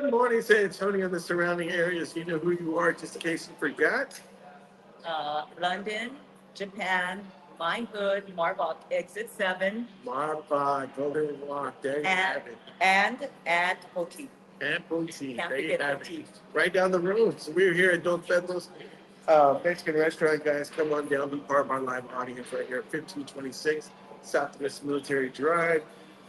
Good morning, San Antonio and the surrounding areas. You know who you are, just in case you forgot. London, Japan, my hood, Marbach, exit 7, Marfa, Golden Walk, there you and have it. and Poti. And Boutique, Can't there you forget have it. Poti. Right down the road. So we're here at Dos Pedros Mexican restaurant, guys. Come on down, be part of our live audience right here, 1526 Southwest Military Drive.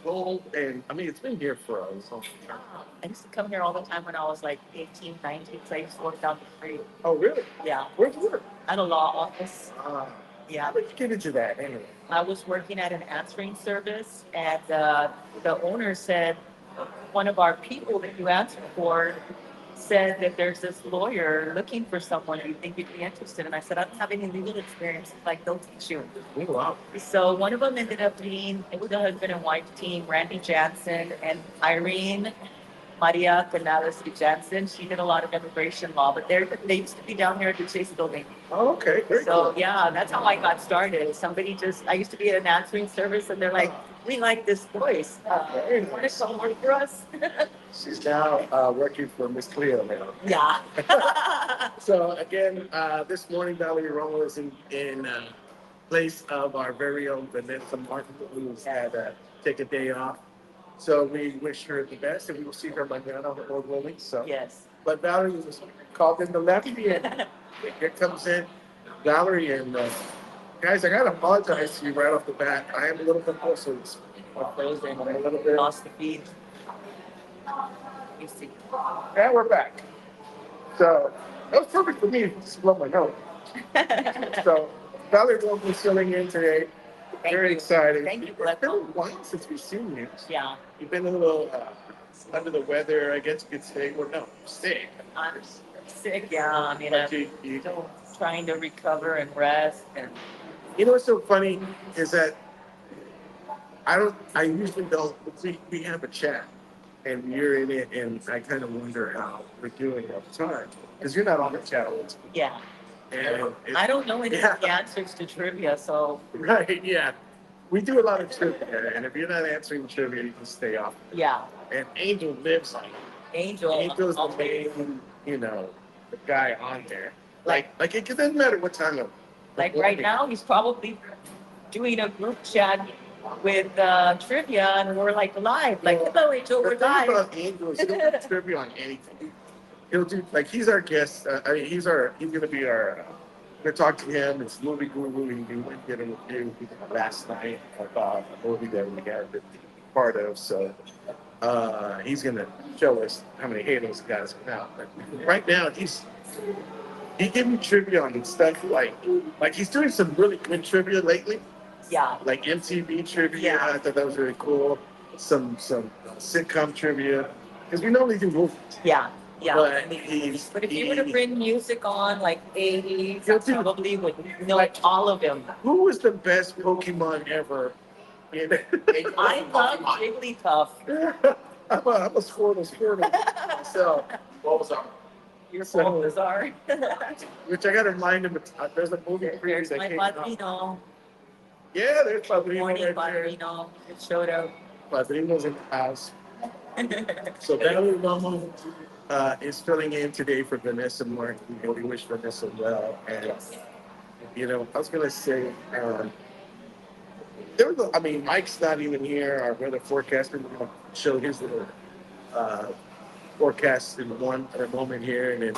Gold, and I mean, it's been here for a long time. I used to come here all the time when I was like 18, 19, so I used to work down the street. Oh, really? Yeah, Where'd you work? at a law office. How Yeah, did you get into that anyway? I was working at an answering service, and the owner said, one of our people that you answer for said that there's this lawyer looking for someone you think you'd be interested in. I said, I don't have any legal experience. He's like, they'll teach you. Oh, wow. So one of them ended up being, it was a husband and wife team, Randy Jansen and Irene Maria Canales Jansen. She did a lot of immigration law, but they used to be down here at the Chase building. Oh, okay. Very So cool. yeah, that's how I got started. Somebody I used to be at an answering service and they're like, we like this voice. Very Want to nice. come work for us? She's now working for Miss Cleo now. Yeah. So again, this morning Valerie Romo is in place of our very own Vanessa Martin, who's had take a day off. So we wish her the best, and we will see her mañana on the road rolling. So, Yes. but Valerie was called in the lefty, and here comes in Valerie. And guys, I gotta apologize to you right off the bat. I am a little bit closer. I'm a little bit. Lost the feed. You see. And we're back. So that was perfect for me to just blow my nose. So Valerie will be filling in today. Thank Very you. excited. Thank you, It's been a Cleto. while since we've seen you. Yeah. You've been a little under the weather, I guess you could say. Well, no, sick. I'm sick. Yeah. I mean, But I'm still trying to recover and rest. And you know what's so funny is that I usually don't, we have a chat and you're in it, and I kind of wonder how we're doing all the time because you're not on the chat all the time. yeah. And I don't know any of yeah, the answers to trivia, so right, yeah. We do a lot of trivia, and if you're not answering trivia, you can stay off. yeah. And Angel lives on it. Angel. Angel's the always- main, the guy on there. Like it doesn't matter what time of. Like right now, he's probably doing a group chat with trivia, and we're like live. Like, hello, Angel, The we're thing live. about Angel is he'll do trivia on anything. He'll do like he's our guest. I mean, he's gonna be our. We're gonna talk to him. It's movie guru. He went get a review last night about a movie that we had been part of. So he's gonna show us how many Halos guys come out. But right now he gave me trivia on stuff like he's doing some really good trivia lately, Yeah, like MTV trivia. Yeah. I thought that was really cool. Some sitcom trivia because we normally do movies. yeah, yeah. But he's But if you were to bring music on, like 80s, He'll I do- probably would know like- all of them. who was the best Pokemon ever? I love Jigglypuff. I'm a Squirtle. So what was that? Your So- fault, Bizarre. Which I gotta remind him. There's a movie preview There's that my came out. Padrino. Yeah, there's Padrino Morning right there. Padrino. It showed up. Padrino's in the house. So Valerie Romo is filling in today for Vanessa Martin. We wish Vanessa well. And I was gonna say, Mike's not even here. Our weather forecaster showed his little uh, forecast in a moment here, and then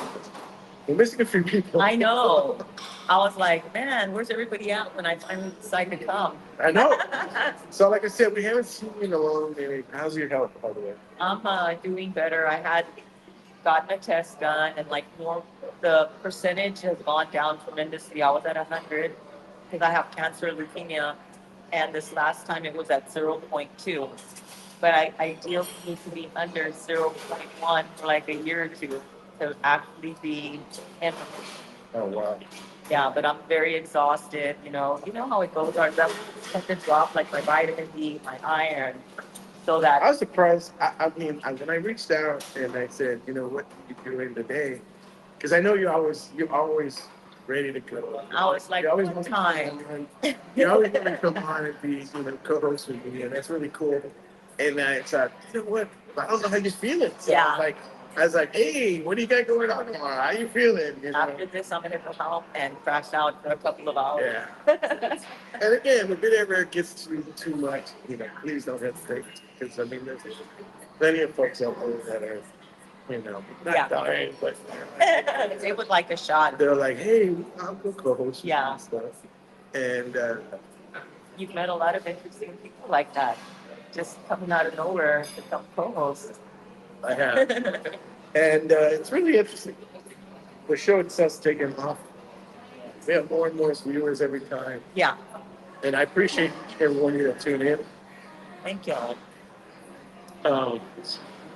we're missing a few people. I know. I was like, man, where's everybody at when I finally decide to come? I know. So, like I said, we haven't seen you in a long time. How's your health, by the way? I'm doing better. I had gotten a test done, and like the percentage has gone down tremendously. I was at 100 because I have cancer, leukemia, and this last time it was at 0.2. But I ideally need to be under 0.1 for like a year or two to actually be in. Oh wow. Yeah, but I'm very exhausted. You know how it goes. Our levels tend to drop, like my vitamin D, my iron, so I that was surprised. When I reached out and I said, what you doing today? Because I know you're always ready to go. I was like, You always one want to time. come on. You always want to come on and be, co-host with me, and that's really cool. And it's you know what? I don't know how you're feeling. So Yeah. like, I was like, hey, what do you got going on tomorrow? How you feeling? You know? After this, I'm gonna go home and crash out for a couple of hours. Yeah. And again, if it ever gets too much, please don't hesitate. Because I mean, there's plenty of folks out there that are, not Yeah. dying, but They would like a shot. they're like, hey, I'll go co-host Yeah. and stuff. And You've met a lot of interesting people like that, just coming out of nowhere to become co-host. I have. And it's really interesting. The show itself's taking off. We have more and more viewers every time. Yeah, And I appreciate everyone here that tune in. thank you. Um,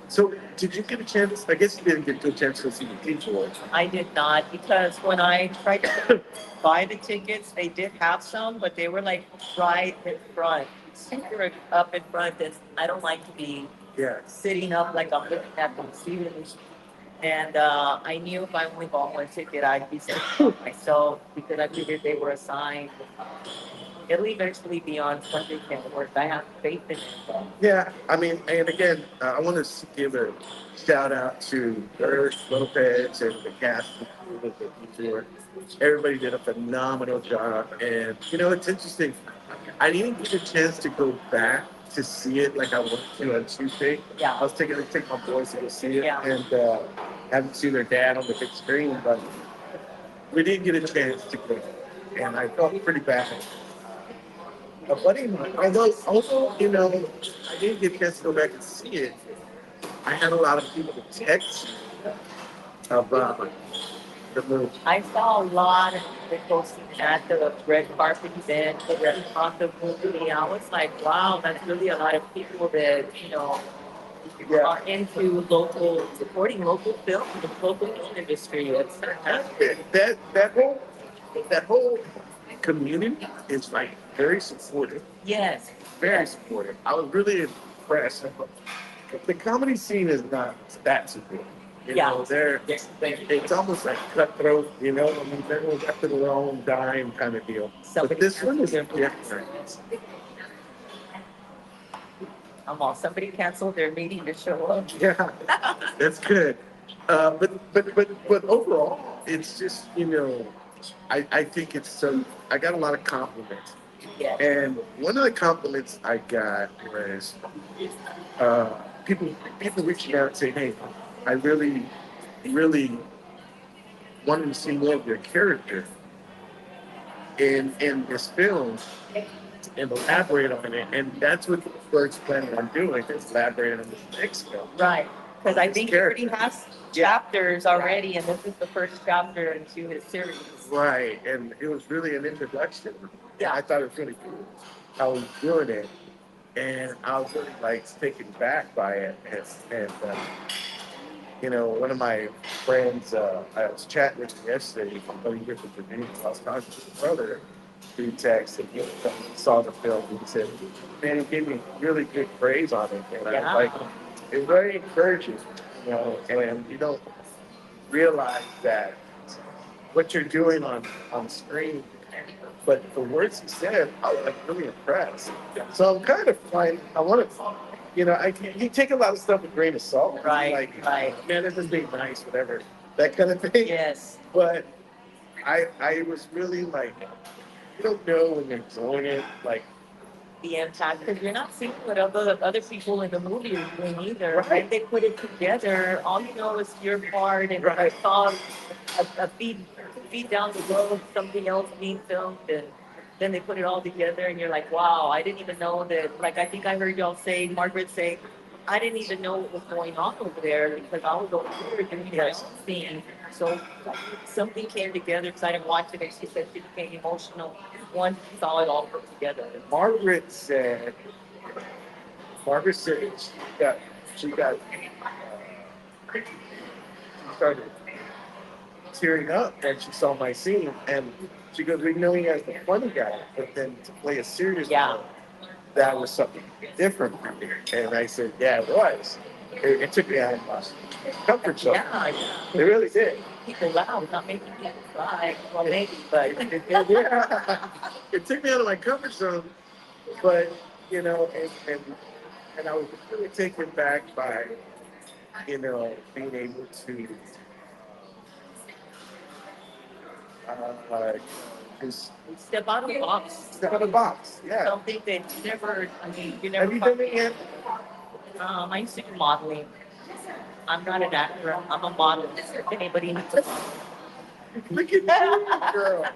so, did you get a chance? I guess you didn't get a chance to see the people. I did not, because when I tried to buy the tickets, they did have some, but they were like right in front, super up in front, and I don't like to be Yeah. sitting up like I'm looking at the ceiling. And I knew if I only bought one ticket, I'd be sitting up myself because I figured they were assigned. It'll eventually be on Sunday can work. I have faith in it. Yeah. I mean, and again, I want to give a shout out to Urs Lopez and the cast of the tour. Everybody did a phenomenal job. And, it's interesting. I didn't get a chance to go back to see it like I wanted to on Tuesday. Yeah. I was taking to take my boys to go see it. Yeah. And haven't seen their dad on the big screen, but we didn't get a chance to go. And I felt pretty bad. A buddy of mine, although, I didn't get a chance to go back and see it, I had a lot of people to text about the movie. I saw a lot of people posting at the red carpet event, the red carpet movie. I was like, wow, that's really a lot of people that, Yeah. are into supporting local film, the local film industry. It's fantastic. That whole community is like very supportive. Yes. Very supportive. I was really impressed. The comedy scene is not that supportive. Yeah. It's almost like cutthroat, I mean, everyone's after their own dime kind of deal. But this one is different. Somebody canceled their meeting to show up. Yeah, that's good. But overall, it's just, I think it's so, I got a lot of compliments. Yeah. And one of the compliments I got was uh, people reaching out and saying, hey, I really, really wanted to see more of your character in this film and elaborate on it. And that's what Bert's planning on doing, is elaborating on this next film. Right. Because I think he already has Yeah. chapters already, and this is the first chapter into his series. Right. And it was really an introduction. Yeah. I thought it was really cool how he's doing it. And I was really taken back by it. And one of my friends, I was chatting with him yesterday, but he lived in Virginia. I was talking to his brother through text, and he saw the film, and he said, man, he gave me really good praise on it. And I was like, it's very encouraging, and you don't realize that what you're doing on screen. But the words he said, I was really impressed. So I'm kind of like, I want to, you take a lot of stuff with a grain of salt. Right. Man, this is being nice, whatever, that kind of thing. Yes. But I was really like, you don't know when you're doing it, The impact, because you're not seeing what other people in the movie are doing either. Right. Right? They put it together. All you know is your part, and I saw a feed down the road, something else being filmed, and then they put it all together, and you're like, wow, I didn't even know that. Like, I think I heard y'all say, Margaret say, I didn't even know what was going on over there because I was over here doing my own thing. So something came together because I didn't watch it, and she said she became emotional once she saw it all put together. Margaret said she started tearing up when she saw my scene, and she goes, we know he has the funny guy, but then to play a serious Yeah. role, that was something different for me. And I said, yeah, it was. It took me out of my comfort zone. Yeah, It really did. people loud, not making people cry. Well, maybe, but Yeah. It took me out of my comfort zone, but and I was really taken back by you know, being able to uh, just Step out of the box. step out of the box. Yeah. Something that you never, I mean, you Have never you thought. done it yet? I used to do modeling. I'm not an actor. I'm a model. If anybody needs a model. Look at you, girl.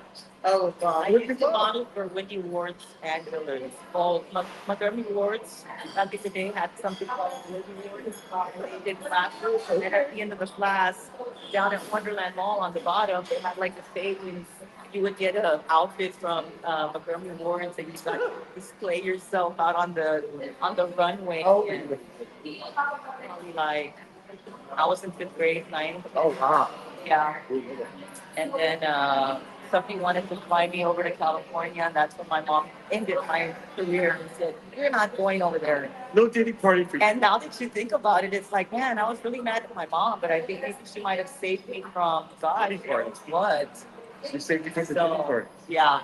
Oh, God. I Look used at to you. model for Wendy Ward's and Miller's. Oh, Montgomery Ward's. Back in the day, had something called Wendy Ward's. They did classes, and then at the end of the class, down at Wonderland Mall on the bottom, they had like a stage. You would get an outfit from Montgomery Ward's, and you got to display yourself out on the runway. Oh, And probably like I was in fifth grade, ninth. oh, wow. Yeah. And then somebody wanted to fly me over to California, and that's when my mom ended my career and said, "You're not going over there." No diddy party for you. And now that you think about it, it's like, man, I was really mad at my mom, but I think maybe she might have saved me from God knows what. She saved you from the diddy So, party. yeah.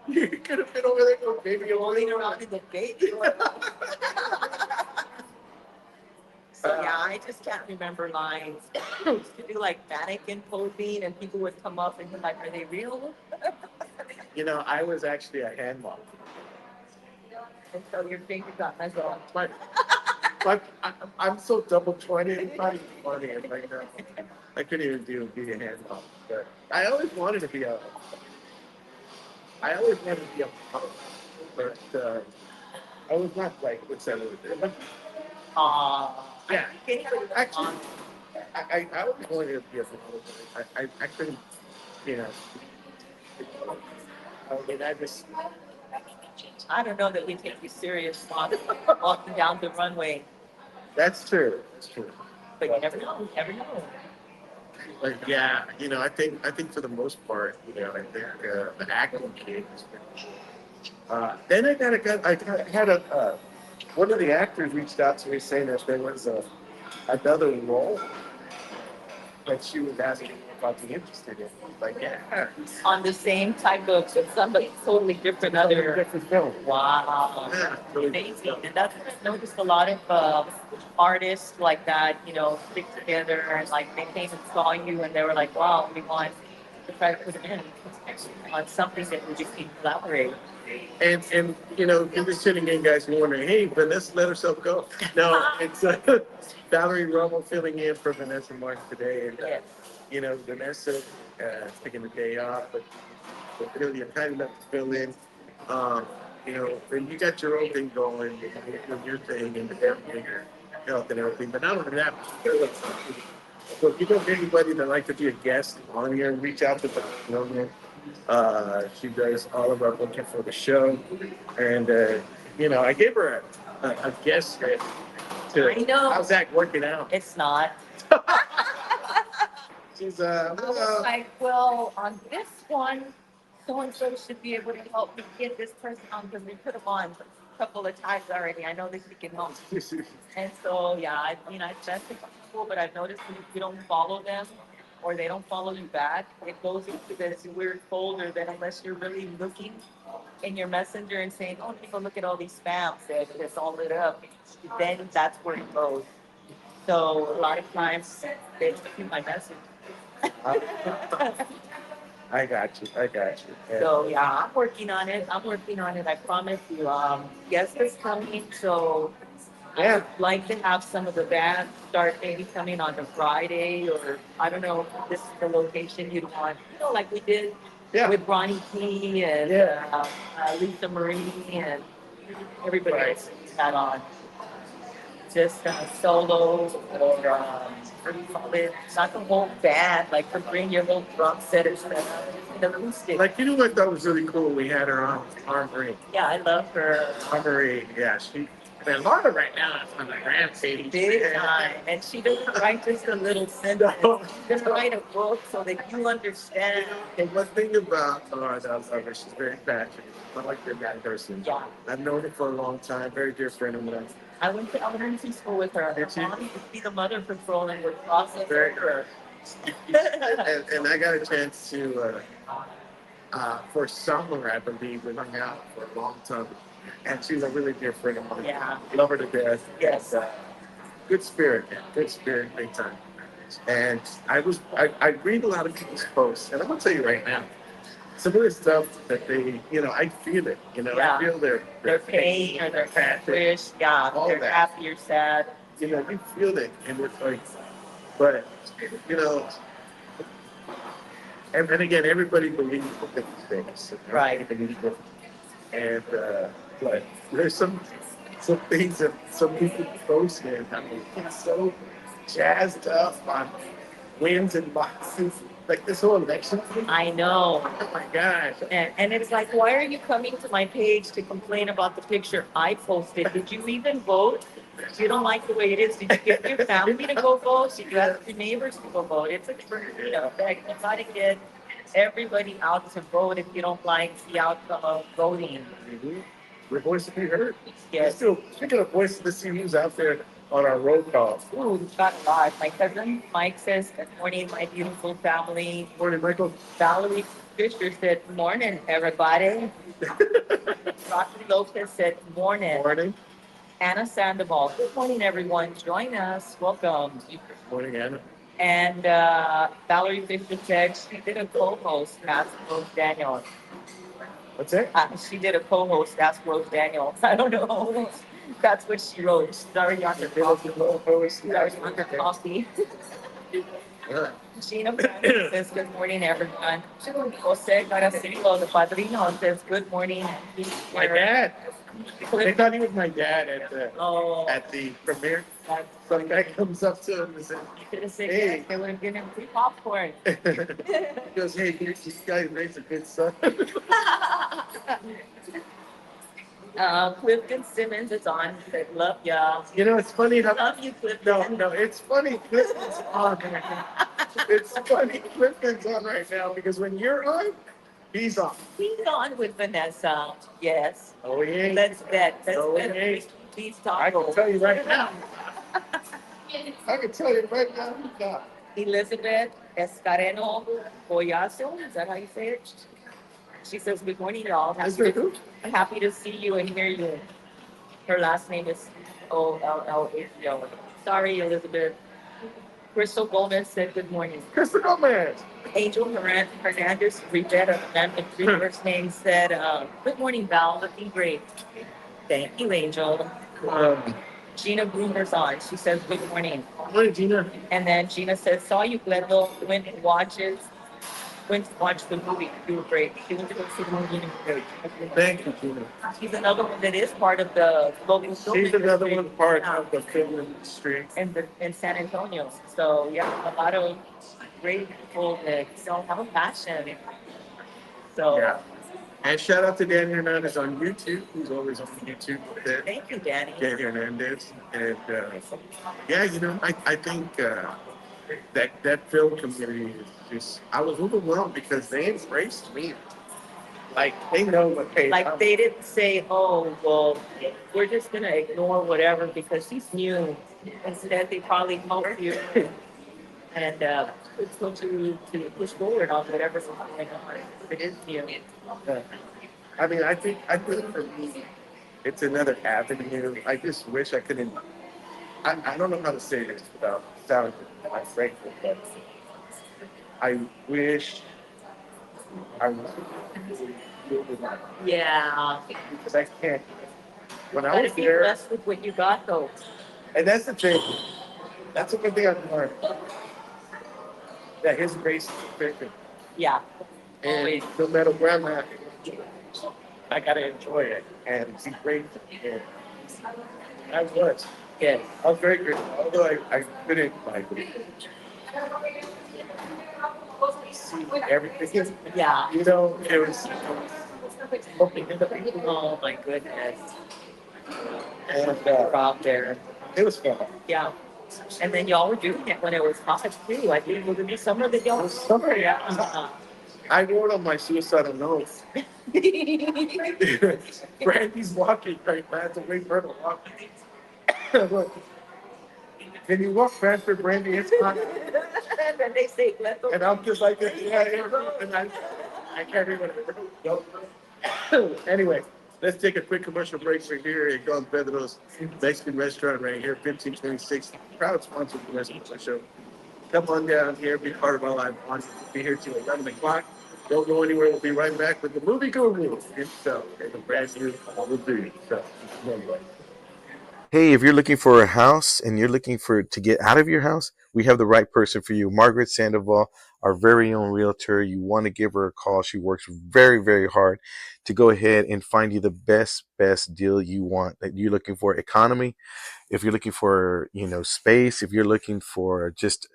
You could have been over there for baby Rolling around in the baby. So yeah, I just can't remember lines. I used to do like mannequin posing, and people would come up and be like, "Are they real?" You know, I was actually a hand model. And so your finger got messed up. But I'm so double jointed. It's not even funny. It's like, I couldn't even be a hand model. But I always wanted to be a. I always wanted to be a model, but I was not like what's that word? Yeah, actually, I always wanted to be a model. But I couldn't, you know. I mean, I just I don't know that we take you serious walking down the runway, that's true. That's true. but you never know. You never know. But yeah, you know, I think for the most part, you know, I think the acting gig has been. Then I had a one of the actors reached out to me saying that there was another role that she was asking me about being interested in. Like, yeah, On the same type of somebody totally different other. different film. Wow, Yeah, really amazing. And that's what I noticed a lot of artists like that, stick together and like they came and saw you and they were like, wow, we want to try to put it in on something that we just can collaborate. And you know, you're just sitting in, guys, wondering, hey, Vanessa let herself go. No, it's Valerie Romo filling in for Vanessa Martin today, and Yes. you know, Vanessa is taking the day off, but really, you're kind enough to fill in. You know, and you got your own thing going, with your thing and everything, your health and everything. But not only that, so if you know anybody that like to be a guest on here, reach out to Valerie Romo. She does all of our booking for the show, and you know, I gave her a guest script. I know. How's that working out? It's not. She's I was like, well, on this one, so and so should be able to help me get this person on because we put them on a couple of times already. I know that she can help. And so, yeah, that's cool, but I've noticed when you don't follow them or they don't follow you back, it goes into this weird folder that unless you're really looking in your messenger and saying, oh, people look at all these spams that it's all lit up, then that's where it goes. So a lot of times they look at my message. I got you. I got you. Yeah. So yeah, I'm working on it. I'm working on it. I promise you. Guest is coming, so Yeah. I'd like to have some of the band start maybe coming on a Friday, or I don't know if this is the location you'd want. Like we did Yeah. with Ronnie T and Yeah. Lisa Marie and everybody Right. else had on. Just solos or what do you call it? Not the whole band, like to bring your whole drum set and stuff. Just an acoustic. Like, you know what that was really cool? We had her on Armory. Yeah, I love her. Armory, yeah. Man, Laura right now is on the rampage. Big time. And she doesn't write just a little sentence. No. She doesn't write a book so that you understand. And one thing about Laura that I love her, she's very passionate. I like that person. Yeah. I've known her for a long time. Very dear friend of mine. I went to elementary school with her. Her Did you? mom used to be the mother patrol and would process Very her. and I got a chance to, for summer, I believe, we hung out for a long time. And she's a really dear friend of mine. Yeah. Love her to death. Yes. And, good spirit, man. Good spirit, big time. And I read a lot of people's posts, and I'm gonna tell you right now, some of the stuff that they, I feel it. Yeah. I feel Their pain or their wish. Yeah. all They're that. happy or sad. You feel it, and it's like, but you know, and again, everybody believes different things. Right. Everybody believes different. And but there's some things that some people post, man. I mean, it's so jazzed up on wins and losses, like this whole election thing. I know. Oh my gosh. And it's like, why are you coming to my page to complain about the picture I posted? Did you even vote? If you don't like the way it is, did you get your family to go vote? Did you ask your neighbors to go vote? It's a thing. You gotta get everybody out to vote if you don't like the outcome of voting. Mhm. Your voice will be heard. Yes. Still, speaking of voices, let's see who's out there on our roll call. Ooh, we've got a lot. My cousin Mike says, good morning, my beautiful family. Morning, Michael. Valerie Fisher said, morning, everybody. Rocky Lopez said, morning. Morning. Anna Sandoval, good morning, everyone. Join us. Welcome. Morning, Anna. And Valerie Fisher said she did a co-host, Ask Rose Daniel. What's that? She did a co-host, Ask Rose Daniel. I don't know. That's what she wrote. Sorry on her coffee. Sorry on her coffee. Yeah. Gina Francis says, good morning, everyone. Jose Garacillo, the padrino, says, good morning. My dad. They thought he was my dad Oh, at the premiere. that's Some guy comes up to him and says, you could have said Hey. yes, they would have given him free popcorn. he goes, hey, this guy makes a good son. Clifton Simmons is on. He said, love ya. It's funny how. Love you, Clifton. No, it's funny. Clifton's on right now. It's funny. Clifton's on right now because when you're on, he's on. He's on with Vanessa. Yes. Oh, he ain't. Let's bet. No, he Let's bet. ain't. Please talk. I can tell you right now. I can tell you right now. He's not. Elizabeth Escareno Boyazo. Is that how you say it? She says, good morning, y'all. Is there who? Happy to see you and hear you. Her last name is O-L-L-A-C-O. Sorry, Elizabeth. Crystal Gomez said, good morning. Crystal Gomez. Angel Hernandez Rivera, the three first name, said, good morning, Val. Looking great. Thank you, Angel. Gina Bloomer's on. She says, good morning. Morning, Gina. And then Gina says, saw you, Cleto. Went to watch the movie. You were great. She went to go see the movie. And great. Thank you, Gina. She's another one that is part of the local film She's another industry one part of the film industry. in San Antonio. So yeah, a lot of great people that have a passion. So Yeah. And shout out to Danny Hernandez on YouTube, who's always on YouTube with it. thank you, Danny. Danny Hernandez. And yeah, I think that film community is just, I was overwhelmed because they embraced me. Like, they know what Like they didn't say, oh, well, we're just gonna ignore whatever because he's new. Instead, they probably help you and push you to push forward on whatever's going on. It is new. I mean, I think for me, it's another avenue. I just wish I couldn't. I don't know how to say this without sounding like grateful, but I wish I was Yeah. because I can't. When I Gotta was be there, blessed with what you got, though. and that's the thing. That's a good thing I've learned. That His grace is sufficient, Yeah. and Always. no matter where I'm at, I gotta enjoy it and be grateful. And I was. Yes. I was very grateful, although I couldn't like see everything. Yeah. It was opening the people, Oh my goodness. and You're out there. it was fun. Yeah. And then y'all were doing it when it was hot too. I think it was in the summer that y'all It was summer, yeah. I wrote on my suicidal notes. Brandy's walking right now. I have to wait for her to walk. Look, can you walk faster, Brandy? It's hot. And then they say, let them. And I'm just like, yeah, and I can't even. Nope. Anyway, Let's take a quick commercial break right here. It goes Pedro's Mexican restaurant right here, 1526. Proud sponsor of the Mexican Show. Come on down here, be part of our live audience. We'll be here till 11 o'clock. Don't go anywhere. We'll be right back with the movie guru himself and the brand new movie. So, hey, if you're looking for a house and you're looking for to get out of your house, we have the right person for you. Margaret Sandoval, our very own realtor. You want to give her a call. She works very, very hard to go ahead and find you the best deal you want. That you're looking for economy, if you're looking for space, if you're looking for just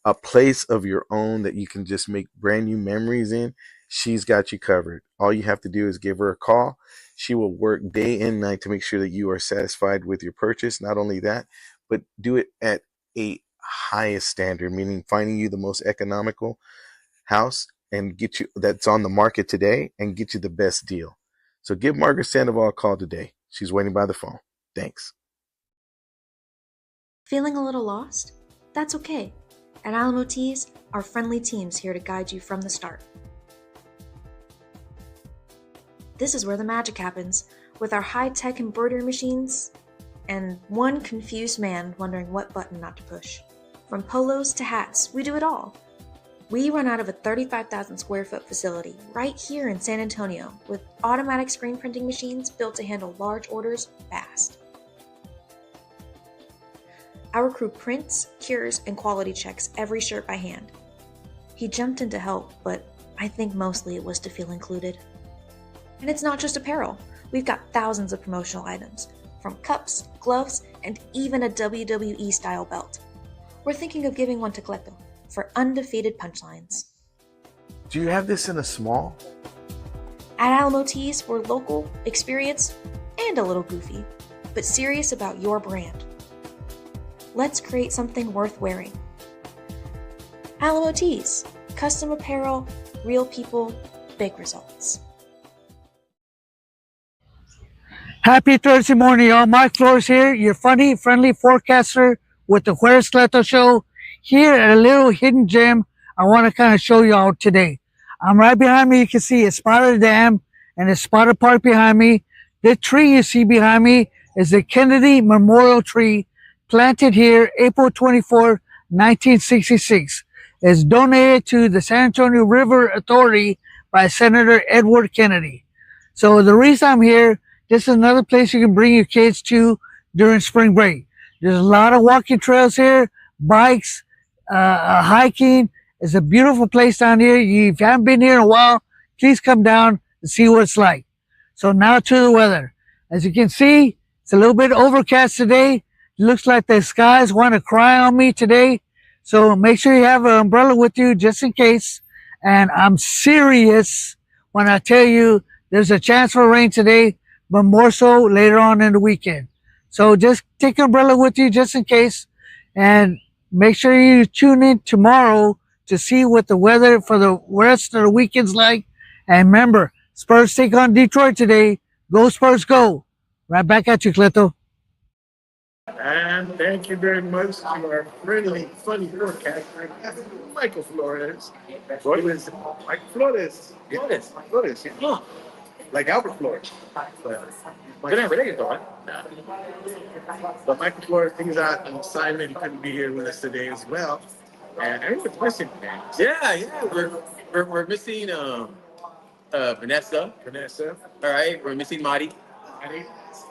a place of your own that you can just make brand new memories in, she's got you covered. All you have to do is give her a call. She will work day and night to make sure that you are satisfied with your purchase. Not only that, but do it at a highest standard, meaning finding you the most economical house and get you that's on the market today and get you the best deal. So give Margaret Sandoval a call today. She's waiting by the phone. Thanks. Feeling a little lost? That's okay. At Alamo Teas, our friendly team's here to guide you from the start. This is where the magic happens, with our high-tech embroidery machines and one confused man wondering what button not to push. From polos to hats, we do it all. We run out of a 35,000 square foot facility right here in San Antonio with automatic screen printing machines built to handle large orders fast. Our crew prints, cures, and quality checks every shirt by hand. He jumped in to help, but I think mostly it was to feel included. And it's not just apparel. We've got thousands of promotional items, from cups, gloves, and even a WWE-style belt. We're thinking of giving one to Cleto for undefeated punchlines. Do you have this in a small? At Alamo Teas, we're local, experienced, and a little goofy, but serious about your brand. Let's create something worth wearing. Alamo Teas, custom apparel, real people, big results. Happy Thursday morning, y'all. Mike Flores here, your funny, friendly forecaster with the Where's Cleto show here at a little hidden gem I want to kind of show y'all today. I'm right behind me. You can see Espada Dam and Espada Park behind me. The tree you see behind me is the Kennedy Memorial Tree planted here April 24, 1966. It's donated to the San Antonio River Authority by Senator Edward Kennedy. So the reason I'm here, this is another place you can bring your kids to during spring break. There's a lot of walking trails here, bikes, hiking. It's a beautiful place down here. If you haven't been here in a while, please come down and see what it's like. So now to the weather. As you can see, it's a little bit overcast today. It looks like the skies want to cry on me today. So make sure you have an umbrella with you just in case. And I'm serious when I tell you there's a chance for rain today, but more so later on in the weekend. So just take an umbrella with you just in case. And make sure you tune in tomorrow to see what the weather for the rest of the weekend's like. And remember, Spurs take on Detroit today. Go Spurs, go. Right back at you, Cleto. And thank you very much to our friendly, funny forecaster, Michael Flores. Flores. Mike Flores. Flores. Flores. Yeah. Like Albert Flores. But Michael Flores, things out on assignment. He couldn't be here with us today as well. And everyone's missing, man. Yeah. We're missing Vanessa. Vanessa. All right. We're missing Marty.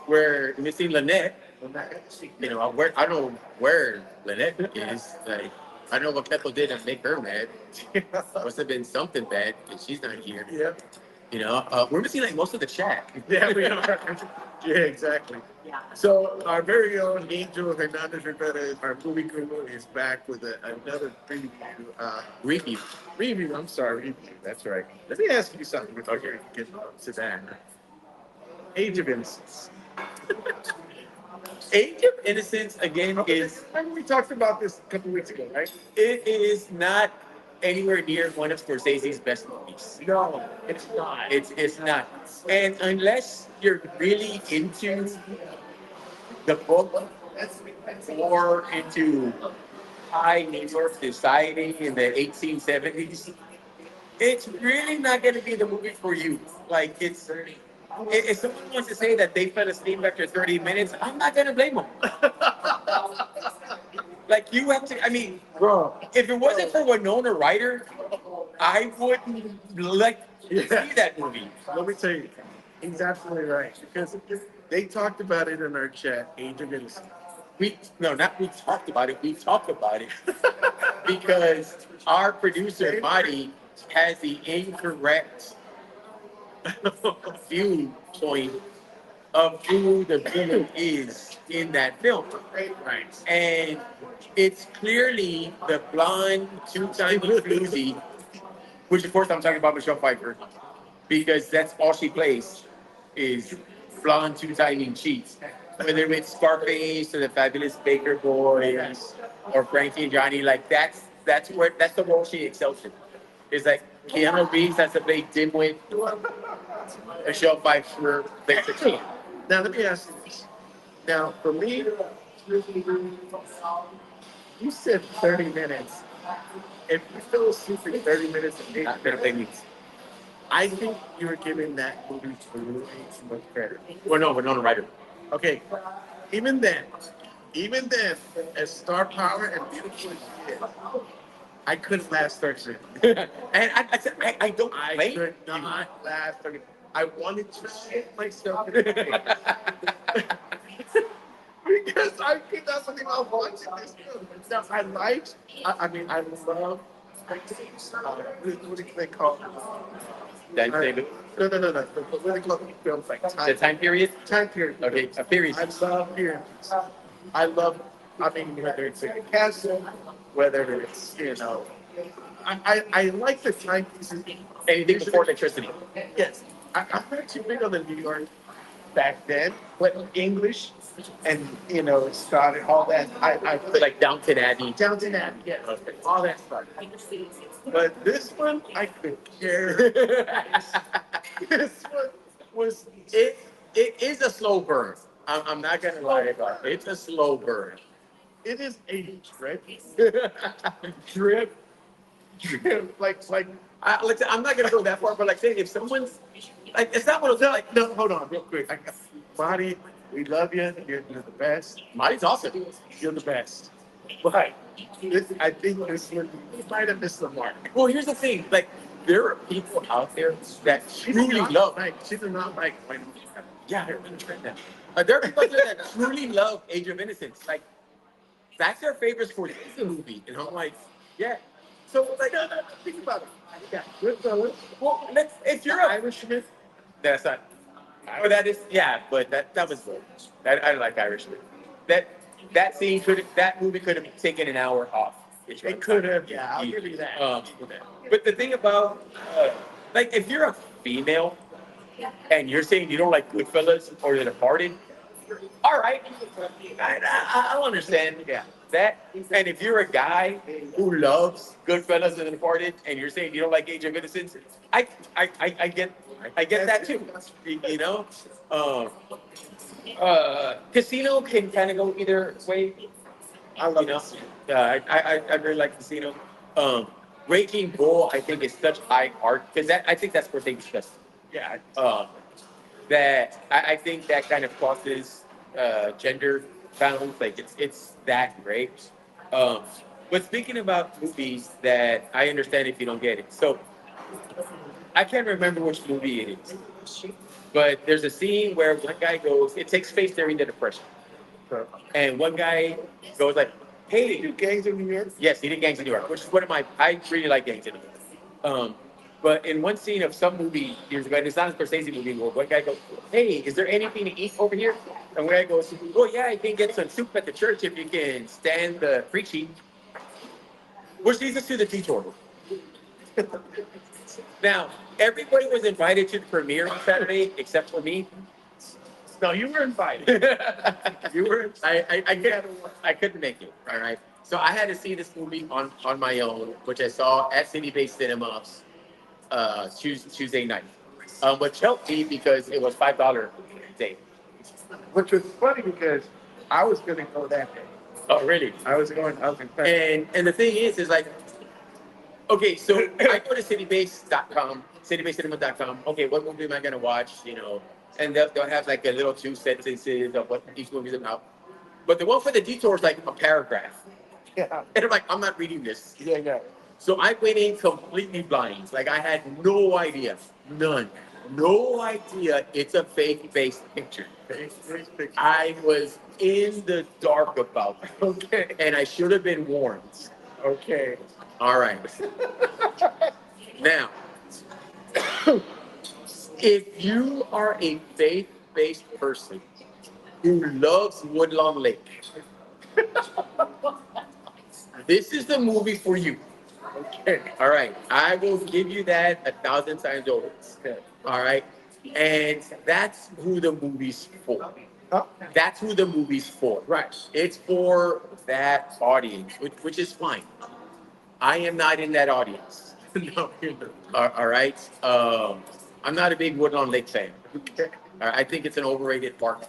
We're missing Lynette. You know, I don't know where Lynette is. Like, I don't know what Cleto did to make her mad. Must have been something bad because she's not here. Yeah. You know, we're missing like most of the chat. Yeah, we are. Yeah, exactly. So our very own Angel Hernandez Rivera, our movie guru, is back with another preview. Review. I'm sorry, review. That's right. Let me ask you something before you get to that. Age of Innocence. Age of Innocence again is. We talked about this a couple weeks ago, right? It is not anywhere near one of Scorsese's best movies. No, it's not. It's not. And unless you're really into the book or into high New York society in the 1870s, it's really not going to be the movie for you. Like, it's if someone wants to say that they fell asleep after 30 minutes, I'm not gonna blame them. Like you have to. I mean, Bro, if it wasn't for Winona Ryder, I wouldn't like see that movie. let me tell you, he's absolutely right because they talked about it in our chat, Age of Innocence. We no, not we talked about it. We talked about it because our producer Marty has the incorrect viewpoint of who the villain is in that film. Right. And it's clearly the blonde two-time floozy, which of course I'm talking about Michelle Pfeiffer, because that's all she plays is blonde two-timing cheats. Whether it's Scarface or the Fabulous Baker Boys or Frankie and Johnny, like that's the role she excels in. It's like Keanu Reeves has to play dimwit, Michelle Pfeiffer plays the cheat. Now, let me ask you this. Now, for me, you said 30 minutes. If you fell asleep in 30 minutes and eight Not gonna play me. minutes, I think you were giving that movie way too much credit. Well, no, Winona Ryder. Okay, even then, as star power and beautiful as she is, I couldn't last 30 minutes. And I said, I don't I blame could you. not last 30 minutes. I wanted to shit myself in the face. Because I think that's something I watching this film. Now, I love, what do they call it? That David, No. What do they call films like the time period. time period? Okay, a period. I love periods. Whether it's in a castle, whether it's, I like the timepieces. Anything before electricity. Yes, I'm not too big on the New York back then, but English and Scottish, all that. I Like Downton Abbey. Downton Abbey, yeah, all that stuff. But this one, I could care. This one was It is a slow burn. I'm not gonna lie about it. It's a slow burn. it is a drip, drip, like. I'm not gonna go that far, but like say if someone's like it's not one of those like No, hold on, real quick. Marty, we love you. You're the best. Marty's awesome. You're the best. But I think this one, you might have missed the mark. Well, here's the thing, like there are people out there that truly love. She did not like when. Yeah, they're gonna try that. There are people out there that truly love Age of Innocence. Like that's their favorites for the movie, and I'm like, yeah. So like, No, think about it. Yeah, Goodfellas. well, if you're The a Irishman. That's not. Oh, that is, yeah, but that was good. I like Irishman. That movie could have taken an hour off. It could have. Yeah, I'll give you that. But the thing about, like, if you're a female and you're saying you don't like Goodfellas or The Departed, all right, I'll understand. Yeah, that. And if you're a guy who loves Goodfellas and The Departed, and you're saying you don't like Age of Innocence, I get that too. You know, Casino can kind of go either way. I love You know, it. I really like Casino. Raging Bull, I think is such high art because I think that's where things just. Yeah. That I think that kind of crosses gender bounds. Like it's that great. But speaking about movies that I understand if you don't get it, so I can't remember which movie it is, but there's a scene where one guy goes. It takes place during the Depression, and one guy goes like, "Hey, You gangs in New York. yes, he did Gangs of New York, which is one of my. I really like Gangs of New York. But in one scene of some movie years ago, and it's not a Scorsese movie, where one guy goes, "Hey, is there anything to eat over here?" And one guy goes, "Oh yeah, I can get some soup at the church if you can stand the preaching." Which leads us to the teetotal. Now, everybody was invited to the premiere on Saturday except for me. No, you were invited. You were. I couldn't make it. All right. So I had to see this movie on my own, which I saw at City Based Cinemas Tuesday night. Which helped me because it was $5 day. Which was funny because I was going to go that day. Oh, really? I was in fact. And the thing is like, okay, so I go to citybasedcinema.com. Okay, what movie am I gonna watch? You know, and they'll have like a little 2 sentences of what each movie's about. But the one for the detour is like a paragraph. Yeah. And I'm like, I'm not reading this. Yeah, yeah. So I went in completely blind. Like I had no idea. None. No idea it's a fake-based picture. Face picture. I was in the dark about it. Okay. And I should have been warned. Okay. All right. Now, if you are a faith-based person who loves Woodlawn Lake, this is the movie for you. Okay. All right. I will give you that 1,000 times over. Okay. All right. And that's who the movie's for. Oh, That's who the movie's for. right. It's for that audience, which is fine. I am not in that audience. No, you're not. All right. I'm not a big Woodlawn Lake fan. Okay. I think it's an overrated park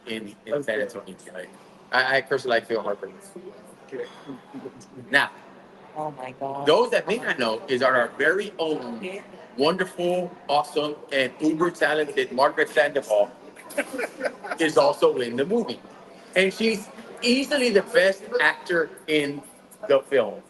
in San Antonio. Like, I personally like Phil Harper. Okay. Now, Oh my God. those that may not know is our very own wonderful, awesome, and uber talented Margaret Sandoval is also in the movie. And she's easily the best actor in the film.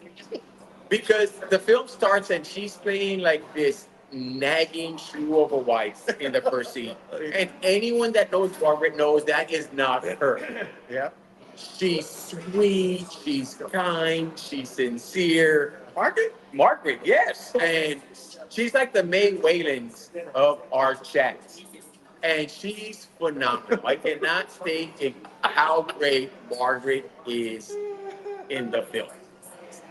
Because the film starts and she's playing like this nagging shrew of a wife in the first scene. And anyone that knows Margaret knows that is not her. Yeah. She's sweet, she's kind, she's sincere. Margaret? Margaret, yes. And she's like the May Wayland of our chat. And she's phenomenal. I cannot state how great Margaret is in the film.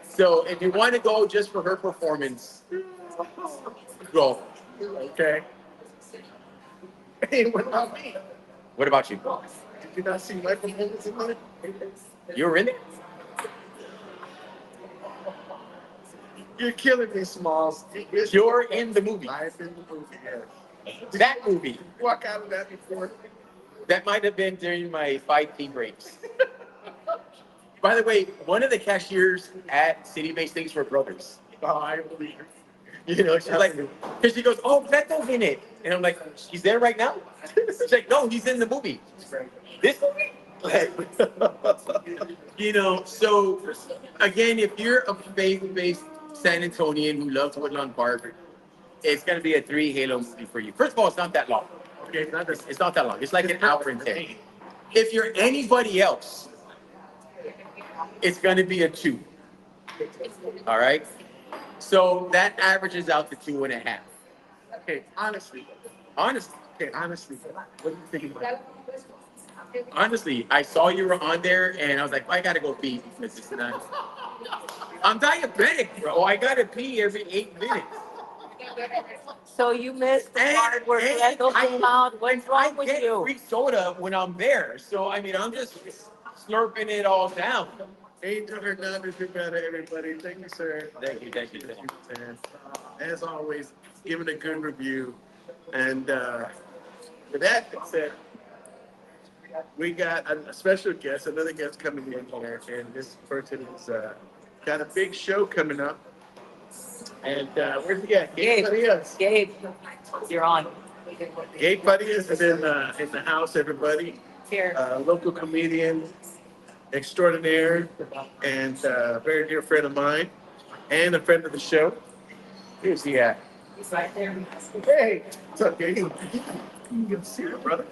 So if you want to go just for her performance, go. Okay. Hey, what about me? What about you? Did you not see my performance in it? You were in there? You're killing me, Smalls. You're in the movie. I've been in the movie, yeah. That movie. Walk out of that before. That might have been during my 5 tea breaks. By the way, one of the cashiers at City Based Things for Brothers. Oh, I believe it. You know, she's like, because she goes, "Oh, Cleto's in it," and I'm like, "He's there right now?" She's like, "No, he's in the movie." This movie? You know, so again, if you're a faith-based San Antonian who loves Woodlawn Park, it's gonna be a 3 Halo movie for you. First of all, it's not that long. Okay, It's not that long. It's like an hour and 10. If you're anybody else, it's gonna be a 2. All right. So that averages out to 2.5. okay, honestly. Honestly, Okay, honestly. What do you think about it? honestly, I saw you were on there, and I was like, I gotta go pee because it's not. I'm diabetic, bro. I gotta pee every 8 minutes. So you missed the part where And Cleto I- came out. What's wrong with get you? free soda when I'm there. So I mean, I'm just slurping it all down. Angel Hernandez, you got it, everybody. Thank you, sir. Thank you, thank you, thank you. And as always, giving a good review. And with that being said, we got a special guest, another guest coming in here, and this person is got a big show coming up. And where's he at? Gabe. Padillas. Gabe, you're on. Gabe Padillas is in the house, everybody. Here. Local comedian extraordinaire and very dear friend of mine and a friend of the show. Here's he at. He's right there. Hey, what's up, Gabe? You can see it, brother.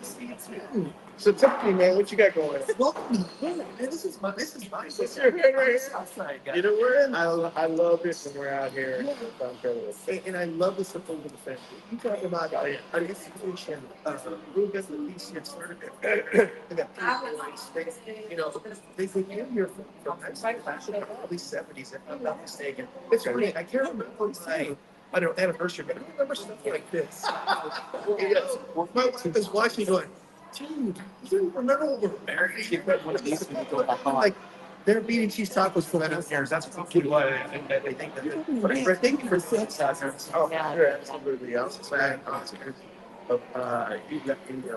So tell me, man, what you got going? Welcome. Man, this is my. This is your head right here. Outside, guys. You know, we're in. I love this when we're out here. And I love the support of the family. You talk about an institution, Ruben, Alicia, and that you know, they've been here from early 70s, if I'm not mistaken. It's great. I can't remember saying on their anniversary, but I remember stuff like this. Yes. My wife is watching going, dude, you remember when we were married? You put one of these when you go back on. Like, they're beating cheese tacos for that years. That's what they think that. Thank you for sex. Oh, Yeah. sure, absolutely. I was glad you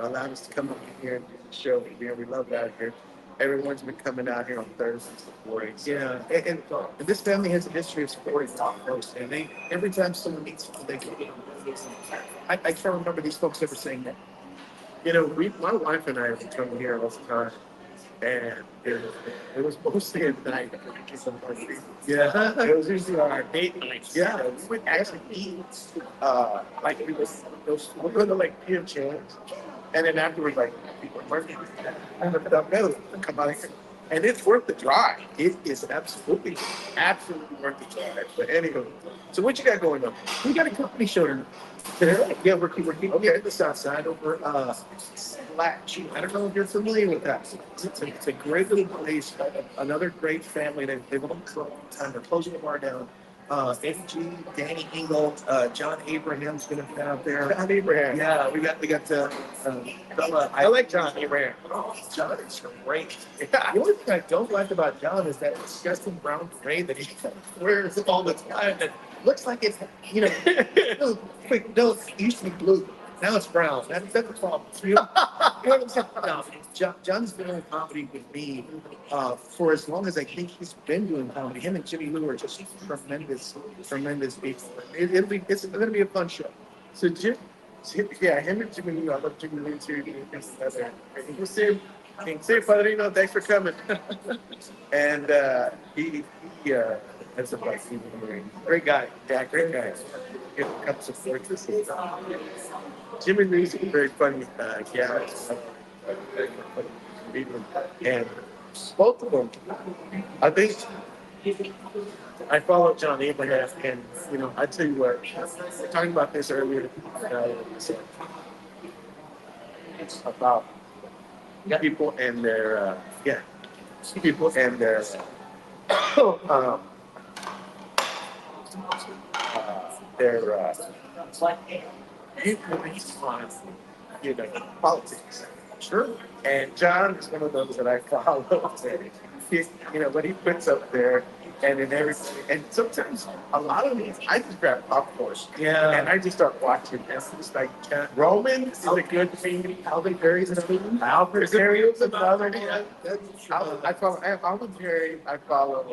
allowed us to come up here and do the show here. We love that here. Everyone's been coming out here on Thursdays supporting. Yeah, and this family has a history of supporting top folks, and they every time someone needs something, they go. I can't remember these folks ever saying that. You know, my wife and I would come here all the time, and it was mostly at night. Yeah, it was usually our date nights. Yeah, we would actually eat, like we go to like PM channels, and then afterwards, like people are working, and the metal come out here. And it's worth the drive. It is absolutely worth the drive. But anyway, so what you got going on? We got a company show tonight. Today? Yeah, we're keeping the south side over Latch. I don't know if you're familiar with that. It's a great little place. Another great family. They've owned for a long time. They're closing the bar down. FG, Danny Engel, John Abraham's gonna be out there. John Abraham. Yeah, we got fella. I like John Abraham. Oh, John is great. The only thing I don't like about John is that disgusting brown gray that he wears all the time. That looks like it's, no, it used to be blue. Now it's brown. That's the problem. You know what I'm saying? No, John's been doing comedy with me for as long as I think he's been doing comedy. Him and Jimmy Lou are just tremendous people. It's going to be a fun show. So him and Jimmy Lou, I love Jimmy Lou too. We'll see. Say, Padrino, thanks for coming. And he that's a great guy. Yeah, great guy. It comes support this. Jimmy Lou's a very funny guy. And both of them, I think I follow John Abraham, and I tell you what, we were talking about this earlier about people and their viewpoints on politics. Sure. And John is one of those that I follow. What he puts up there, and in everything. And sometimes a lot of these, I just grab popcorn. Yeah. And I just start watching. And it's just like Roman is a good thing. Alvin Perry's another one. Alvin Perry is another. I follow Alvin Perry. I follow,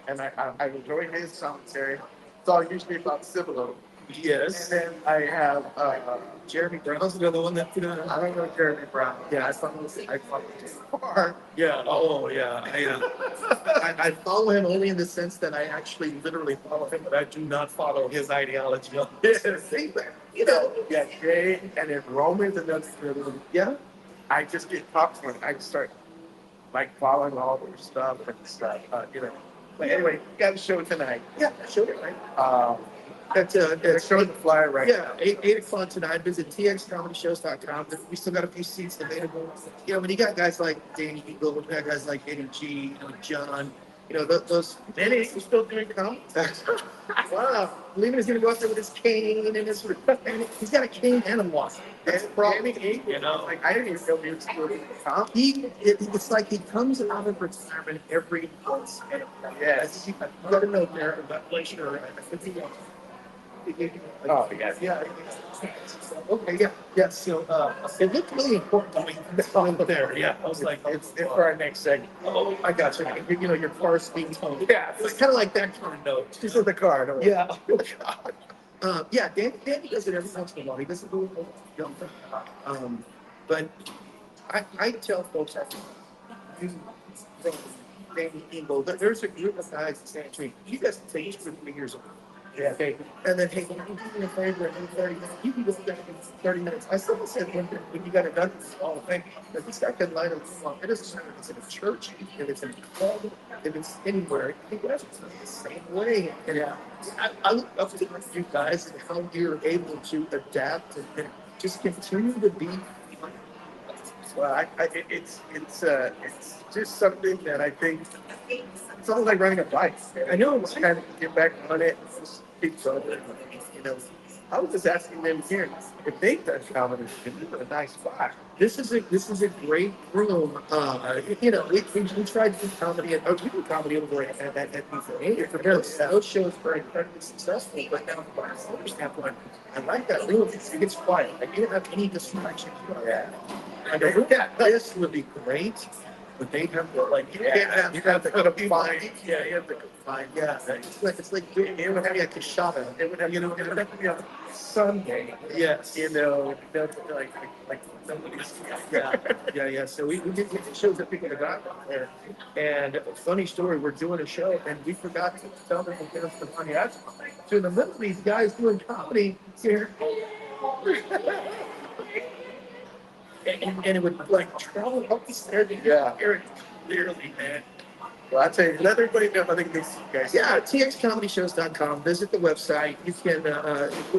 and I enjoy his commentary. It's all usually about civil. Yes. And then I have Jeremy Brown's another one that I don't know Jeremy Brown. Yeah, I follow Far. Yeah. Oh, yeah. I follow him only in the sense that I actually literally follow him, but I do not follow his ideology. Yeah, Jay, and then Roman's another good. Yeah. I just get popcorn. I just start like following all their stuff and stuff. But anyway, we got a show tonight. Yeah, show tonight. That's showing the flyer right Yeah, now. 8 o'clock tonight. Visit txcomedyshows.com. We still got a few seats available. When you got guys like Danny Eagle, we got guys like Eddie G, John, those. Danny is still doing comedy. Wow. Lehman is going to go out there with his cane and he's got a cane and a walker. That's the problem. Like I didn't even know he was still doing comedy. It's like he comes out of retirement every once in a while. Yes. You got to know Derek about sure. Oh, yeah. Okay, yeah. So it looked really important to me there. Yeah, I was like, It's for our next segment. oh, I got you. Your car speaks home. Yeah. It's kind of like that kind of note. This is the car. Don't worry. Yeah. Oh, God. Yeah, Danny does it every once in a while. He doesn't do it. But I tell folks that you from Danny Eagle, there's a group of guys in San Tree. You guys can take 2 or 3 years old. Yeah. Okay. And then, hey, can you do me a favor in 30 minutes? You can go there in 30 minutes. I still said when you got it done, all thing, that this guy can line up long. It doesn't matter if it's in a church, if it's in a club, if it's anywhere. I think that's the same way. And I look up to you guys and how you're able to adapt and just continue to be. Well, it's just something that I think it's almost like riding a bike. I know it's kind of get back on it, and just keep going. I was just asking them here if they've done comedy. It's a nice spot. This is a great room. We tried to do comedy we do comedy over at B4A. Those shows were incredibly successful, but now from a owner standpoint, I like that room. It gets quiet. Like you don't have any distractions. Yeah. And the room, this would be great. but they have to like, You have to confine. yeah, you have to confine, yeah. It's like doing, it would have like a shot, it would have, it would have to be on Sunday. Yes. Like somebody's, yeah. So we did shows that people got there. And funny story, we're doing a show and we forgot to tell them to get us the money out. So in the middle of these guys doing comedy here. And it would like travel up the stairs and hear it clearly, man. Well, I tell you, let everybody know how they can see you guys. Yeah, txcomedyshows.com. Visit the website. You can,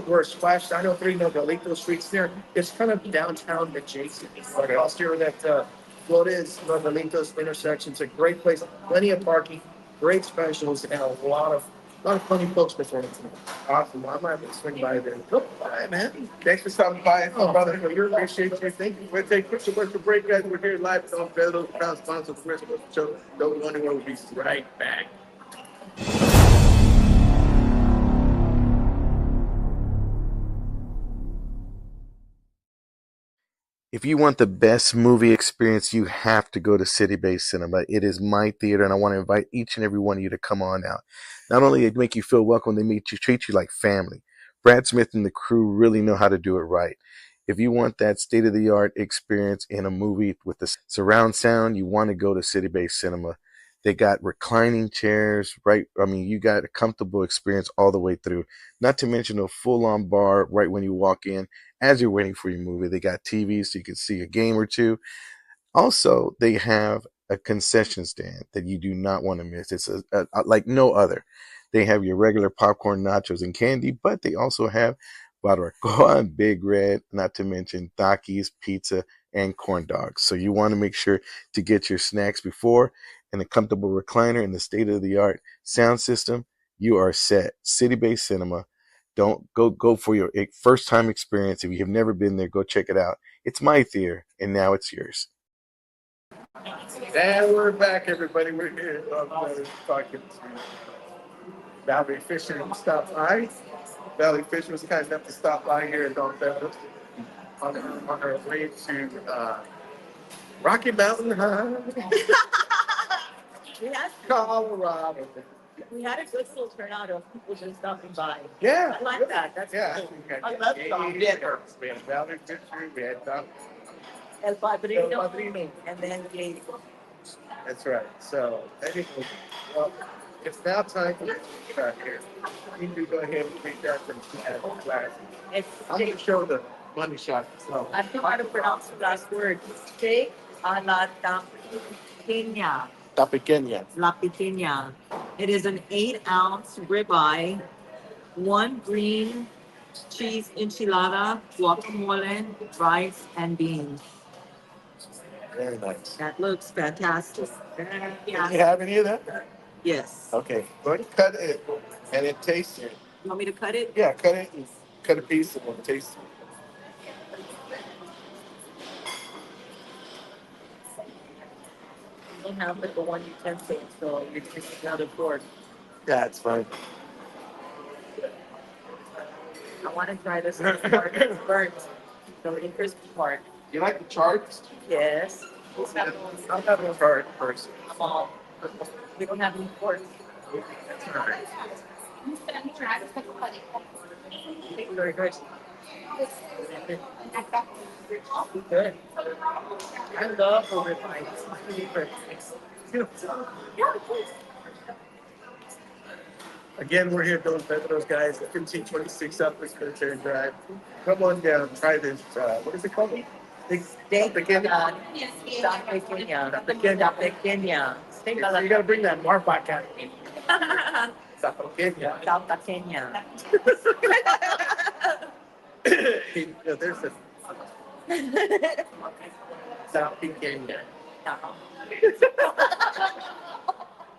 we're Splash 903 Novelito Streets there. It's kind of downtown adjacent. Across here that Flores Novelitos intersection. It's a great place. Plenty of parking, great specials, and a lot of funny folks performing tonight. Awesome. I might have to swing by there. Go by, man. Thanks for stopping by, brother. You're Appreciate you. Thank you. We'll take a quick commercial break, guys. We're here live on Pedro, proud sponsor of the Christmas show. Don't go anywhere. We'll be right back. If you want the best movie experience, you have to go to City Based Cinema. It is my theater, and I want to invite each and every one of you to come on out. Not only they make you feel welcome, they treat you like family. Brad Smith and the crew really know how to do it right. If you want that state-of-the-art experience in a movie with the surround sound, you want to go to City Based Cinema. They got reclining chairs, right? I mean, you got a comfortable experience all the way through. Not to mention a full-on bar right when you walk in. As you're waiting for your movie, they got TVs so you can see a game or two. Also, they have a concession stand that you do not want to miss. It's like no other. They have your regular popcorn, nachos, and candy, but they also have barbacoa and Big Red, not to mention Takis, pizza, and corn dogs. So you want to make sure to get your snacks before, and a comfortable recliner and the state-of-the-art sound system. You are set. City-based cinema. Don't go for your first time experience. If you have never been there, go check it out. It's my theater, and now it's yours. And we're back, everybody. We're here talking to Valerie Fisher and stop by. Valerie Fisher was kind enough to stop by here at Don Pedro on her way to Rocky Mountain High, We had, Colorado. we had a good little turnout of people just stopping by. Yeah. I like that. That's cool. I love Don Pedro. We had Valerie Fisher. We had Don El Padrino. El Padrino. And then Gabe. That's right. So, anyway, well, it's now time for the track here. You need to go ahead and read that from class. It's I'm going to show the money shot. So, I don't know how to pronounce the last word. Steak a la tapeña. La Pequeña. La Pequeña. It is an 8-ounce ribeye, 1 green cheese enchilada, guacamole, rice, and beans. Very nice. That looks fantastic. Do you have any of that? Yes. Okay. Go ahead and cut it and then taste it. You want me to cut it? Yeah, cut it and cut a piece and then taste it. You don't have like the one utensil, so you're taking another fork. Yeah, it's fine. I want to try this one part. It's burnt. The really crispy part. You like the charts? Yes. I'm not a chart person. Small. We don't have any forks. That's all right. Very good. Good. I love the ribeye. It's my favorite. Again, we're here doing Pedro's guys, 1526 up the Military Drive. Come on down, try this. What is it called? Steak Pequeña. Pequeña. Steak a la You gotta bring that mark back at me. Pequeña. Yeah, there's a South Pequeña.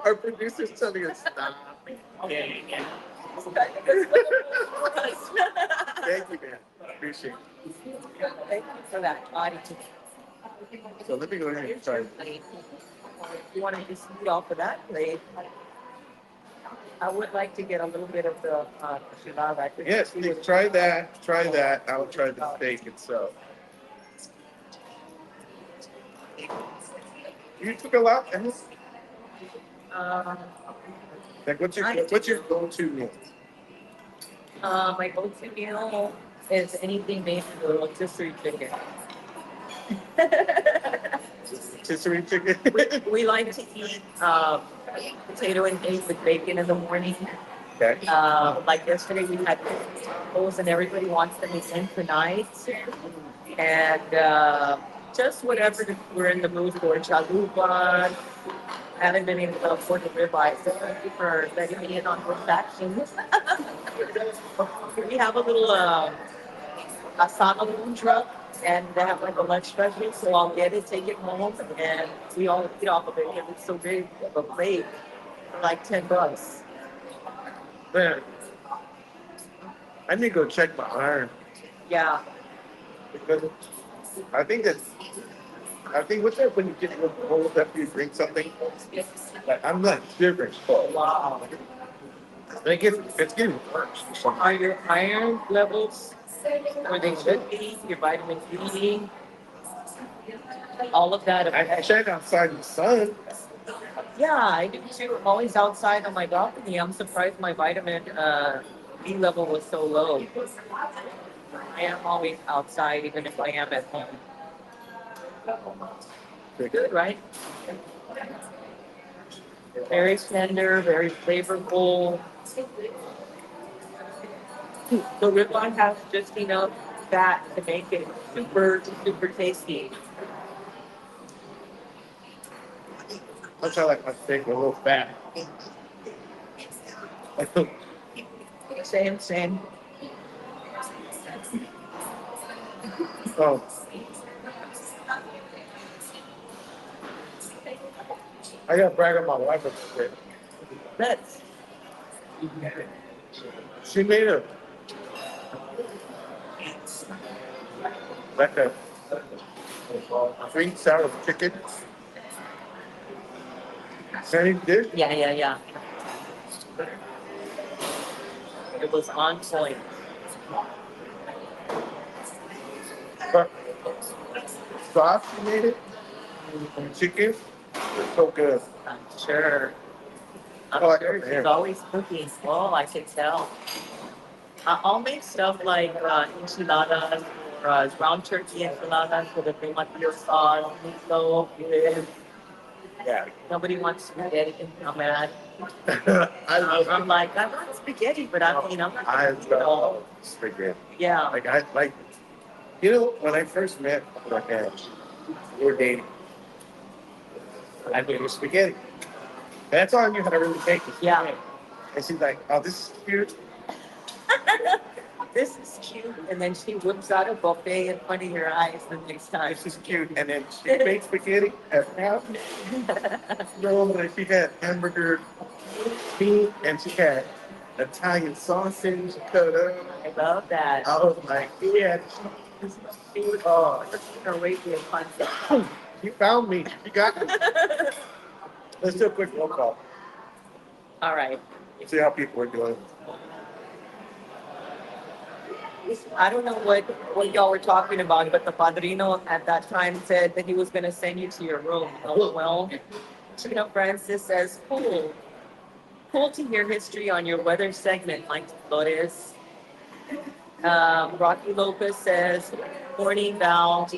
Our producer's telling us stop. Thank you, man. Appreciate it. Thank you for that. So let me go ahead and try. You want to just eat off of that plate? I would like to get a little bit of the enchilada. Yes, please try that. Try that. I'll try the steak itself. You took a lot. And Um, like, what's your go-to meal? my go-to meal is anything made with a rotisserie chicken. Rotisserie chicken. We like to eat potato and eggs with bacon in the morning. Okay. Like yesterday, we had tacos, and everybody wants them again tonight. And just whatever we're in the mood for. Chalupa. Haven't been able to afford the ribeye, so thank you for letting me in on those actions. We have a little asana food truck, and they have like a lunch special, so I'll get it, take it home, and we all eat off of it. And it's so big of a plate for like $10. Man, I need to go check my iron Yeah, because I think what's that when you get old after you drink something? Like I'm not different. wow. Like it's getting worse. Are your iron levels where they should be? Your vitamin D, all of that. I check outside in the sun. Yeah, I do too. I'm always outside on my balcony. I'm surprised my vitamin D level was so low. I am always outside, even if I am at home. Good, right? Very tender, very flavorful. The ribeye has just enough fat to make it super, super tasty. I try like my steak with a little fat. Same, same. Oh, I gotta brag on my wife a bit. That's She made a like a sweet sour chicken. Same dish. yeah. It was on point. But sauce she made it. And chicken. It's so good. I'm sure. Oh, I Sure, got she's it. always cooking. Oh, I can tell. I'll make stuff like enchiladas or ground turkey enchiladas with a tomatillo sauce, meatloaf, ribs. Yeah. Nobody wants spaghetti and come at. I'm I'm like, I want spaghetti, but I mean, I'm not I gonna eat it all. love spaghetti. Yeah. Like I like, you know, when I first met Raquel, we were dating. I made her spaghetti. That's all I knew how to really make was Yeah. spaghetti. And she's like, "Oh, this is cute." This is cute. And then she whips out a buffet in front of your eyes the next time. This is cute. And then she made spaghetti at half. No, like she had hamburger meat and she had Italian sausage cut up. I love that. I was like, yeah, oh, Arabian concept. you found me. You got me. Let's do a quick roll call. All right. See how people are doing. I don't know what y'all were talking about, but the padrino at that time said that he was going to send you to your room. Oh, well, Tina Francis says, cool. Cool to hear history on your weather segment, Mike Flores. Rocky Lopez says, morning, Val.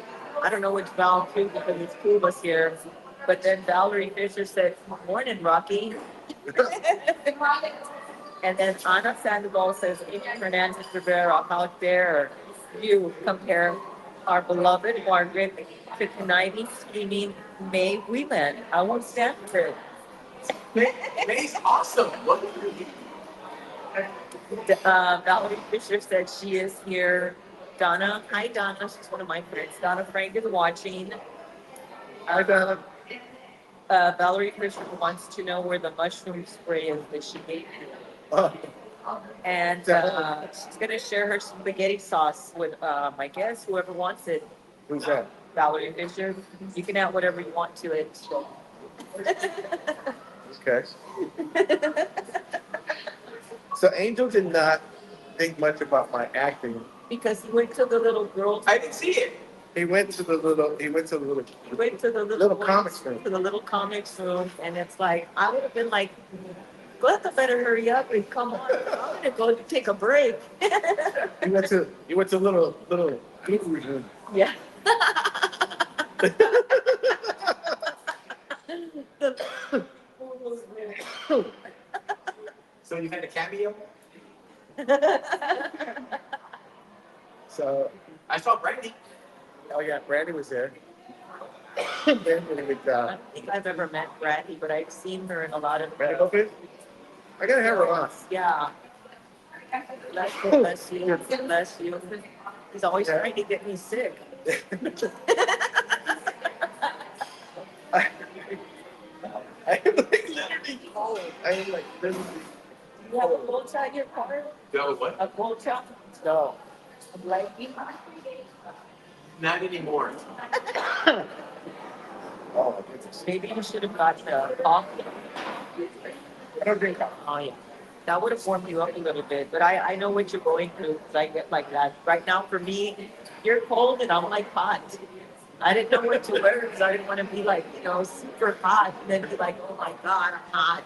I don't know which Val too because it's Cuba's here. But then Valerie Fisher said, morning, Rocky. And then Ana Sandoval says, Amy Hernandez Rivera, how dare you compare our beloved Margaret to conniving, scheming May Whelan? I won't stand for it. May's awesome. What? Valerie Fisher said she is here. Donna, hi Donna, she's one of my friends. Donna Frank is watching. Hi, Donna. Valerie Fisher wants to know where the mushroom spray is that she gave you. And she's going to share her spaghetti sauce with, I guess, whoever wants it. Who's that? Valerie Fisher. You can add whatever you want to it. Okay. So Angel did not think much about my acting. Because he went to the little girl. I didn't see it. He went to the little. He went to the little. He went to the Little comics room. to the little comics room, and it's like I would have been like, Cleto better hurry up and come on. I'm gonna go take a break. He went to. He went to little movie room. Yeah. So you had a cameo? So, I saw Brandy. oh yeah, Brandy was there. Then with I don't think I've ever met Brandy, but I've seen her in a lot of Brandy Lopez. I gotta have her on. Yeah. Bless you, bless you. He's always trying to get me sick. I am like literally cold. I am like literally. You have a cold shot in your car? That was what? A cold shot? No. I'm like, Not anymore. Oh my goodness. maybe you should have got the coffee. I don't drink coffee. Oh, yeah. That would have warmed you up a little bit, but I know what you're going through because I get like that. Right now, for me, you're cold and I'm like hot. I didn't know what to wear because I didn't want to be like, super hot and then be like, oh my God, I'm hot.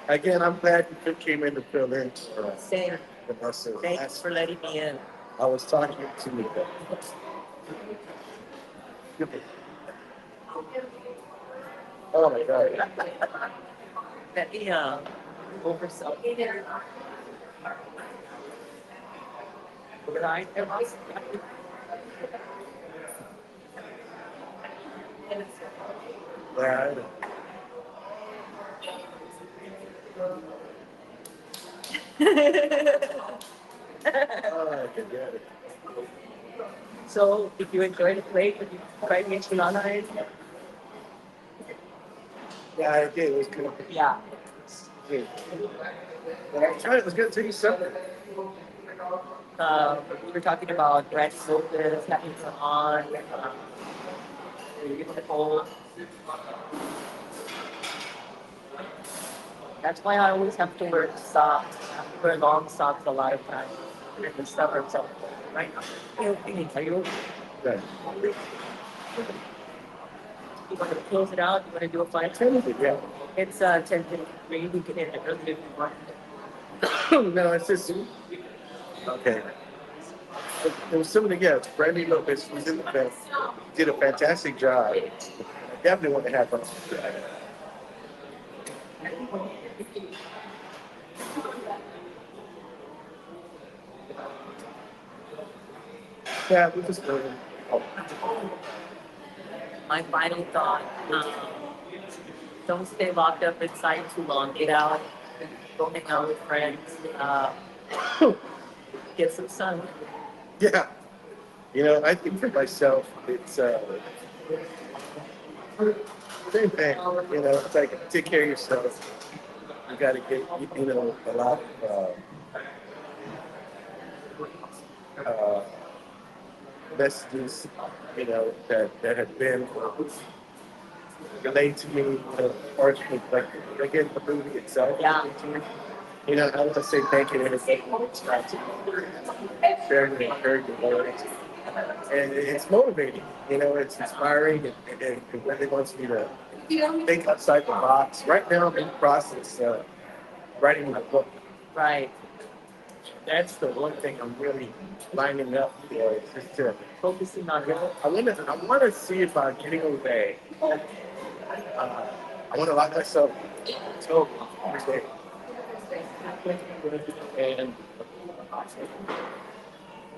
Again, I'm glad you came in to fill in for Same. the rest of Thanks for letting me in. I was talking to you. Oh my God. Let me over something. Right? Yeah, oh, I can get it. So, if you enjoy the play, could you try the enchilada? Yeah, I did. It was good. Yeah. Good. But I'm trying. I was gonna tell you something. We were talking about red sodas, having some on, the cold. That's why I always have to wear socks. I have to wear long socks a lot of times in the summer. So, right now, are you Good. you want to close it out? You want to do a final turn? Yeah. It's 10:53. We can end it early if you want. No, it's just okay. There was somebody, yeah, Brandy Lopez was in the film, did a fantastic job. I definitely want to have her. Yeah, we just My final thought, don't stay locked up inside too long. Get out, go hang out with friends, get some sun. yeah. You know, I think for myself, it's same thing. You know, it's like take care of yourself. You got to get, a lot of messages, that have been relayed to me, or like again the movie itself. Yeah. You know, I want to say thank you to everybody. Very encouraging words. And it's motivating, it's inspiring, and it really wants me to think outside the box. Right now, I'm in the process of writing my book. Right. That's the one thing I'm really lining up for. Is just to, Focusing on it. I want to see about getting away. I want to lock myself till every day. And I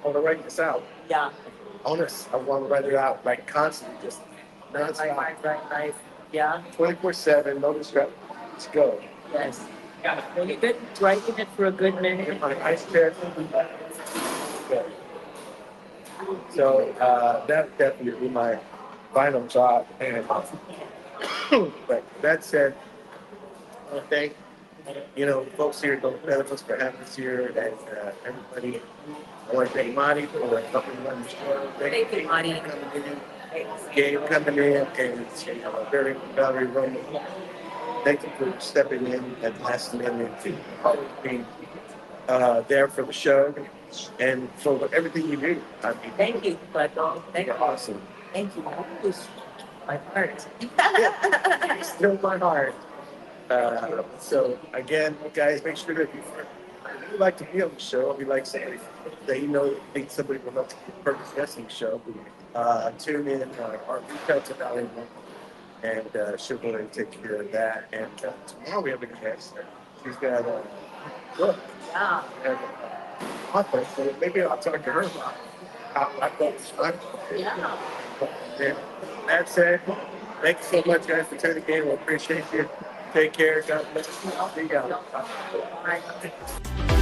want to write this out. Yeah. I want to write it out like constantly, just nonstop, Right. Yeah. 24/7, no distraction. Let's go. Yes. Well, you've been writing it for a good minute. Get my ice chest. Good. So that definitely be my final job. And but that said, I want to thank folks here at Those Benefits for having us here, and everybody. I want to thank Marty for helping run the show. Thank you, Marty. Gabe coming in, and very Valerie Roman. Thank you for stepping in at the last minute and always being there for the show. and for everything you do. I mean, Thank you, Cleto. Thank you're you. awesome. Thank you. My heart. You're still my heart. So again, guys, make sure that if you like to be on the show, if you like somebody that you know think somebody would love to be a purpose guesting show, tune in or reach out to Valerie and she'll go and take care of that. And tomorrow we have a guest. She's got a book. Yeah. And, author, so maybe I'll talk to her about how I got started. Yeah. And that said, thank you so much, guys, for tuning in. We appreciate you. Take care. God bless you. See you. Bye.